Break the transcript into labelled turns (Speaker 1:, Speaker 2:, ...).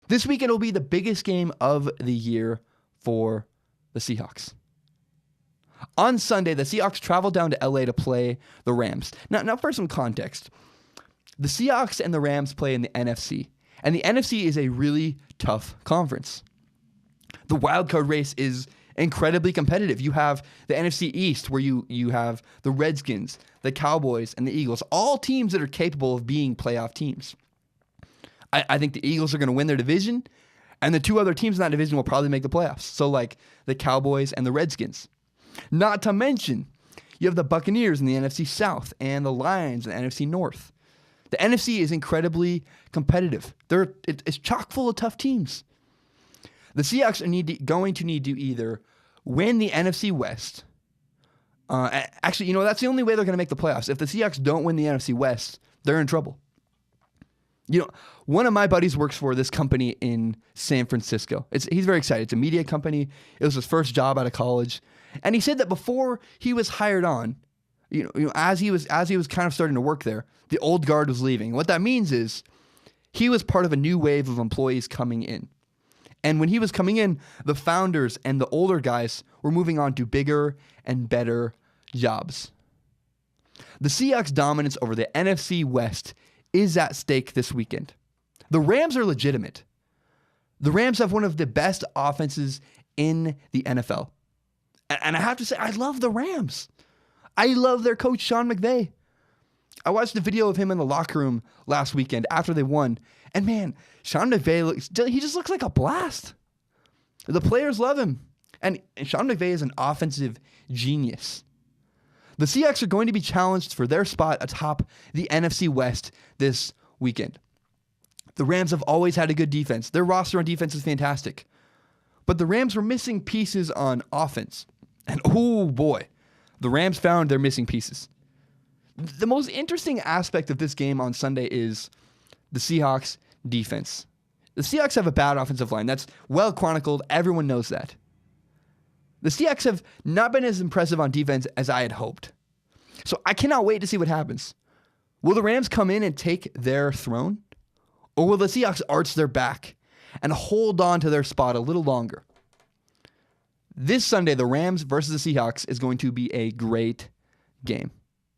Speaker 1: This weekend will be the biggest game of the year for the Seahawks. On Sunday, the Seahawks travel down to LA to play the Rams. Now for some context, the Seahawks and the Rams play in the NFC, and the NFC is a really tough conference. The wildcard race is incredibly competitive. You have the NFC East, where you have the Redskins, the Cowboys, and the Eagles, all teams that are capable of being playoff teams. I think the Eagles are going to win their division, and the two other teams in that division will probably make the playoffs. So like the Cowboys and the Redskins. Not to mention, you have the Buccaneers in the NFC South and the Lions in the NFC North. The NFC is incredibly competitive. It's chock full of tough teams. The Seahawks are going to need to either win the NFC West. Actually, that's the only way they're going to make the playoffs. If the Seahawks don't win the NFC West, they're in trouble. One of my buddies works for this company in San Francisco. He's very excited. It's a media company. It was his first job out of college. And he said that before he was hired on, as he was kind of starting to work there, the old guard was leaving. What that means is he was part of a new wave of employees coming in. And when he was coming in, the founders and the older guys were moving on to bigger and better jobs. The Seahawks' dominance over the NFC West is at stake this weekend. The Rams are legitimate. The Rams have one of the best offenses in the NFL. And I have to say, I love the Rams. I love their coach, Sean McVay. I watched a video of him in the locker room last weekend after they won. And man, Sean McVay, he just looks like a blast. The players love him. And Sean McVay is an offensive genius. The Seahawks are going to be challenged for their spot atop the NFC West this weekend. The Rams have always had a good defense. Their roster on defense is fantastic. But the Rams were missing pieces on offense. And oh boy, the Rams found their missing pieces. The most interesting aspect of this game on Sunday is the Seahawks defense. The Seahawks have a bad offensive line. That's well chronicled. Everyone knows that. The Seahawks have not been as impressive on defense as I had hoped. So I cannot wait to see what happens. Will the Rams come in and take their throne? Or will the Seahawks arch their back and hold on to their spot a little longer? This Sunday, the Rams versus the Seahawks is going to be a great game.